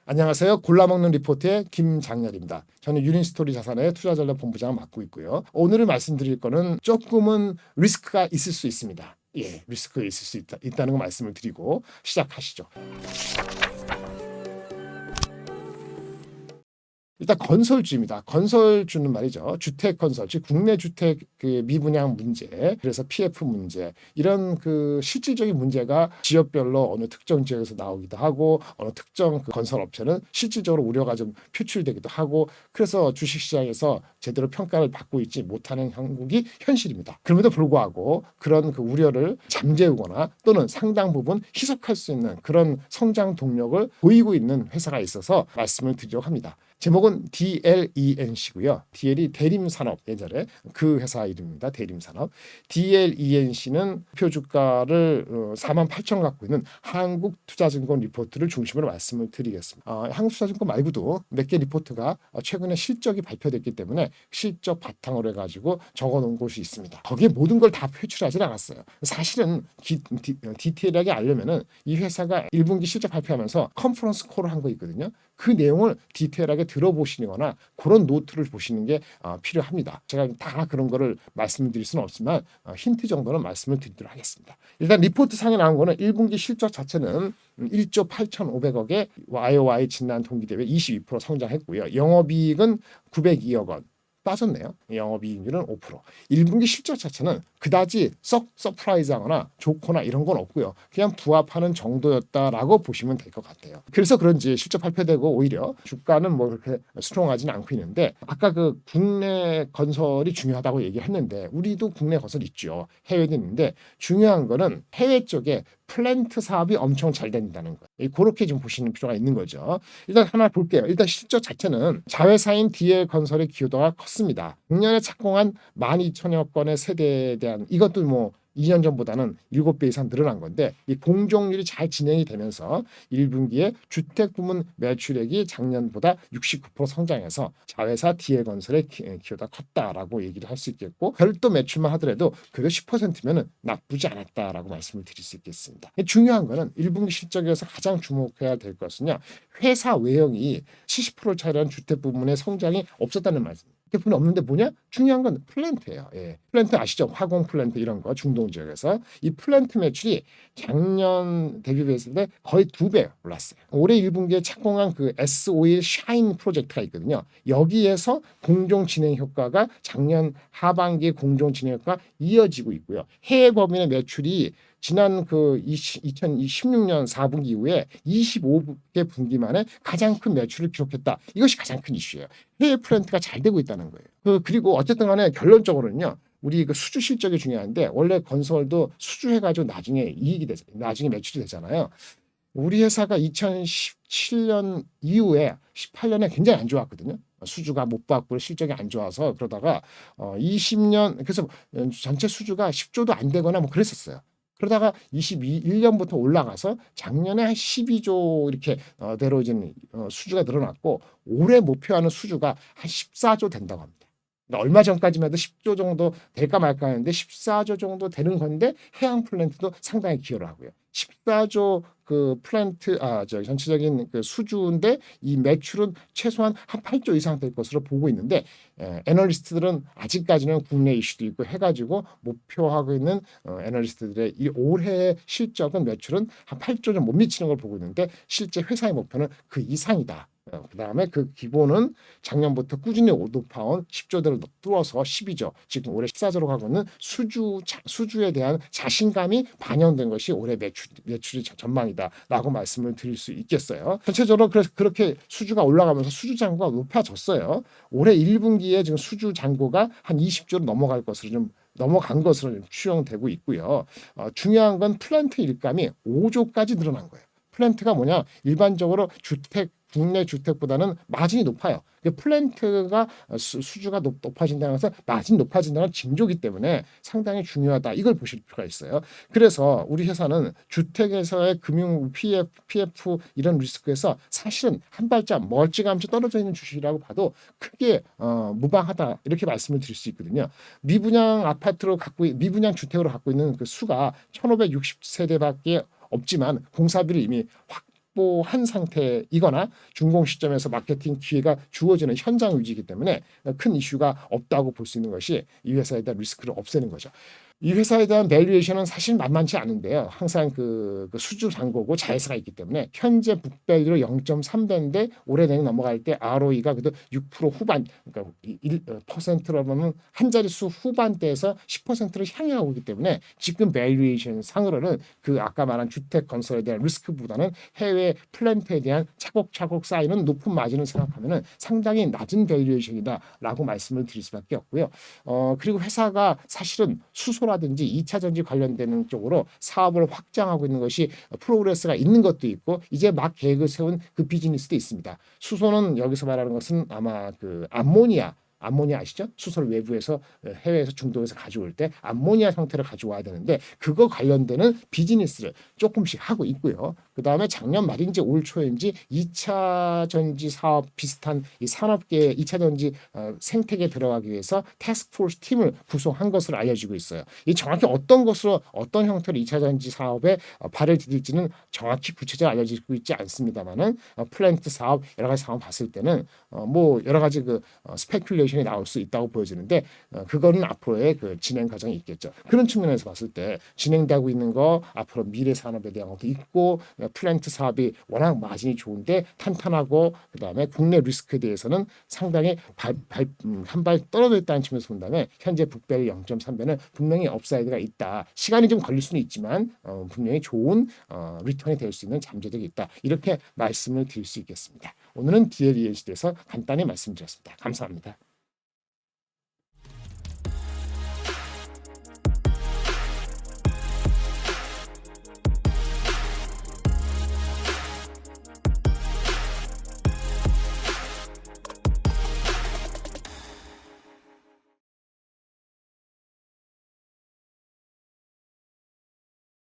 안녕하세요. 골라먹는 리포트의 김장렬입니다. 저는 유닌스토리 자산의 투자전략본부장을 맡고 있고요. 오늘 말씀드릴 거는 조금은 리스크가 있을 수 있습니다. 리스크가 있을 수 있다는 거 말씀을 드리고 시작하시죠. 일단 건설주입니다. 건설주는 말이죠. 주택 건설, 즉 국내 주택 그 미분양 문제, 그래서 PF 문제, 이런 그 실질적인 문제가 지역별로 어느 특정 지역에서 나오기도 하고 어느 특정 그 건설 업체는 실질적으로 우려가 좀 표출되기도 하고, 그래서 주식시장에서 제대로 평가를 받고 있지 못하는 형국이 현실입니다. 그럼에도 불구하고 그런 그 우려를 잠재우거나 또는 상당 부분 희석할 수 있는 그런 성장 동력을 보이고 있는 회사가 있어서 말씀을 드리려고 합니다. 제목은 DLENC고요. DL이 대림산업, 예전에 그 회사 이름입니다. 대림산업. DLENC는 표 주가를 48,000 갖고 있는 한국투자증권 리포트를 중심으로 말씀을 드리겠습니다. 한국투자증권 말고도 몇 개 리포트가 최근에 실적이 발표됐기 때문에 실적 바탕으로 해가지고 적어놓은 곳이 있습니다. 거기에 모든 걸 다 표출하지 않았어요. 사실은 디테일하게 알려면은 이 회사가 1분기 실적 발표하면서 컨퍼런스 콜을 한 거 있거든요. 그 내용을 디테일하게 들어보시거나 그런 노트를 보시는 게 필요합니다. 제가 다 그런 거를 말씀드릴 수는 없지만 힌트 정도는 말씀을 드리도록 하겠습니다. 일단 리포트 상에 나온 거는 1분기 실적 자체는 1조 8,500억에 YOY 지난 동기 대비 22% 성장했고요. 영업이익은 902억 원. 빠졌네요. 영업이익률은 5%. 1분기 실적 자체는 그다지 썩 서프라이즈하거나 좋거나 이런 건 없고요. 그냥 부합하는 정도였다라고 보시면 될 것 같아요. 그래서 그런지 실적 발표되고 오히려 주가는 뭐 그렇게 스트롱하지는 않고 있는데, 아까 그 국내 건설이 중요하다고 얘기했는데 우리도 국내 건설 있죠. 해외도 있는데 중요한 거는 해외 쪽에 플랜트 사업이 엄청 잘 된다는 거예요. 그렇게 좀 보시는 필요가 있는 거죠. 일단 하나 볼게요. 일단 실적 자체는 자회사인 DL건설의 기여도가 컸습니다. 작년에 착공한 12,000여 건의 세대에 대한, 이것도 뭐 2년 전보다는 7배 이상 늘어난 건데, 이 공정률이 잘 진행이 되면서 1분기에 주택 부문 매출액이 작년보다 69% 성장해서 자회사 DL건설의 기여가 컸다라고 얘기를 할 수 있겠고, 별도 매출만 하더라도 그게 10%면은 나쁘지 않았다라고 말씀을 드릴 수 있겠습니다. 중요한 거는 1분기 실적에서 가장 주목해야 될 것은요, 회사 외형이 70%를 차지하는 주택 부문의 성장이 없었다는 말씀입니다. 부분이 없는데 뭐냐? 중요한 건 플랜트예요. 플랜트 아시죠? 화공 플랜트 이런 거 중동 지역에서 이 플랜트 매출이 작년 대비 했을 때 거의 2배 올랐어요. 올해 1분기에 착공한 그 S-오일 샤인 프로젝트가 있거든요. 여기에서 공정 진행 효과가 작년 하반기에 공정 진행 효과가 이어지고 있고요. 해외 법인의 매출이 지난 그 2016년 4분기 이후에 25개 분기 만에 가장 큰 매출을 기록했다. 이것이 가장 큰 이슈예요. 해외 플랜트가 잘 되고 있다는 거예요. 그리고 어쨌든 간에 결론적으로는요, 우리 그 수주 실적이 중요한데 원래 건설도 수주해가지고 나중에 이익이 되잖아요. 나중에 매출이 되잖아요. 우리 회사가 2017년 이후에 18년에 굉장히 안 좋았거든요. 수주가 못 받고 실적이 안 좋아서, 그러다가 20년, 그래서 전체 수주가 10조도 안 되거나 뭐 그랬었어요. 그러다가 21년부터 올라가서 작년에 한 12조 이렇게 대로 이제 수주가 늘어났고, 올해 목표하는 수주가 한 14조 된다고 합니다. 그러니까 얼마 전까지만 해도 10조 정도 될까 말까 했는데 14조 정도 되는 건데, 해양 플랜트도 상당히 기여를 하고요. 14조 그 플랜트 전체적인 그 수주인데 이 매출은 최소한 한 8조 이상 될 것으로 보고 있는데, 애널리스트들은 아직까지는 국내 이슈도 있고 해가지고 목표하고 있는 애널리스트들의 이 올해 실적은 매출은 한 8조 좀 못 미치는 걸 보고 있는데, 실제 회사의 목표는 그 이상이다. 그다음에 그 기본은 작년부터 꾸준히 높아온 10조대를 뚫어서 12조, 지금 올해 14조로 가고 있는 수주에 대한 자신감이 반영된 것이 올해 매출이 전망이다라고 말씀을 드릴 수 있겠어요. 전체적으로 그래서 그렇게 수주가 올라가면서 수주 잔고가 높아졌어요. 올해 1분기에 지금 수주 잔고가 한 20조로 넘어간 것으로 추정되고 있고요. 중요한 건 플랜트 일감이 5조까지 늘어난 거예요. 플랜트가 뭐냐? 일반적으로 국내 주택보다는 마진이 높아요. 플랜트가 수주가 높아진다는 것은 마진이 높아진다는 징조기 때문에 상당히 중요하다. 이걸 보실 필요가 있어요. 그래서 우리 회사는 주택에서의 금융 PF 이런 리스크에서 사실은 한 발짝 멀찌감치 떨어져 있는 주식이라고 봐도 크게 무방하다, 이렇게 말씀을 드릴 수 있거든요. 미분양 주택으로 갖고 있는 그 수가 1,560세대밖에 없지만 공사비를 이미 확 확보한 상태이거나 준공 시점에서 마케팅 기회가 주어지는 현장 위주이기 때문에 큰 이슈가 없다고 볼 수 있는 것이 이 회사에 대한 리스크를 없애는 거죠. 이 회사에 대한 밸류에이션은 사실 만만치 않은데요. 항상 그 수주 잔고고 자회사가 있기 때문에 현재 북밸류로 0.3배인데 올해 내년 넘어갈 때 ROE가 그래도 6% 후반, 그러니까 1%로 보면 한 자릿수 후반대에서 10%를 향해 가고 있기 때문에 지금 밸류에이션 상으로는 그 아까 말한 주택 건설에 대한 리스크보다는 해외 플랜트에 대한 차곡차곡 쌓이는 높은 마진을 생각하면은 상당히 낮은 밸류에이션이다라고 말씀을 드릴 수밖에 없고요. 그리고 회사가 사실은 수소라든지 2차 전지 관련되는 쪽으로 사업을 확장하고 있는 것이 프로그레스가 있는 것도 있고 이제 막 계획을 세운 그 비즈니스도 있습니다. 수소는 여기서 말하는 것은 아마 그 암모니아 아시죠? 수소를 외부에서 해외에서 중동에서 가져올 때 암모니아 형태를 가져와야 되는데 그거 관련되는 비즈니스를 조금씩 하고 있고요. 그다음에 작년 말인지 올 초인지 2차 전지 사업 비슷한 이 산업계의 2차 전지 생태계에 들어가기 위해서 태스크포스 팀을 구성한 것으로 알려지고 있어요. 이 정확히 어떤 것으로 어떤 형태로 2차 전지 사업에 발을 디딜지는 정확히 구체적으로 알려지고 있지 않습니다만은 플랜트 사업 여러 가지 상황 봤을 때는 뭐 여러 가지 그 스페큘레이션이 나올 수 있다고 보여지는데 그거는 앞으로의 그 진행 과정이 있겠죠. 그런 측면에서 봤을 때 진행되고 있는 거 앞으로 미래 산업에 대한 것도 있고 플랜트 사업이 워낙 마진이 좋은데 탄탄하고 그다음에 국내 리스크에 대해서는 상당히 한 발 떨어져 있다는 측면에서 본다면 현재 북벨 0.3배는 분명히 업사이드가 있다. 시간이 좀 걸릴 수는 있지만 분명히 좋은 리턴이 될 수 있는 잠재력이 있다. 이렇게 말씀을 드릴 수 있겠습니다. 오늘은 DLE에 대해서 간단히 말씀드렸습니다. 감사합니다.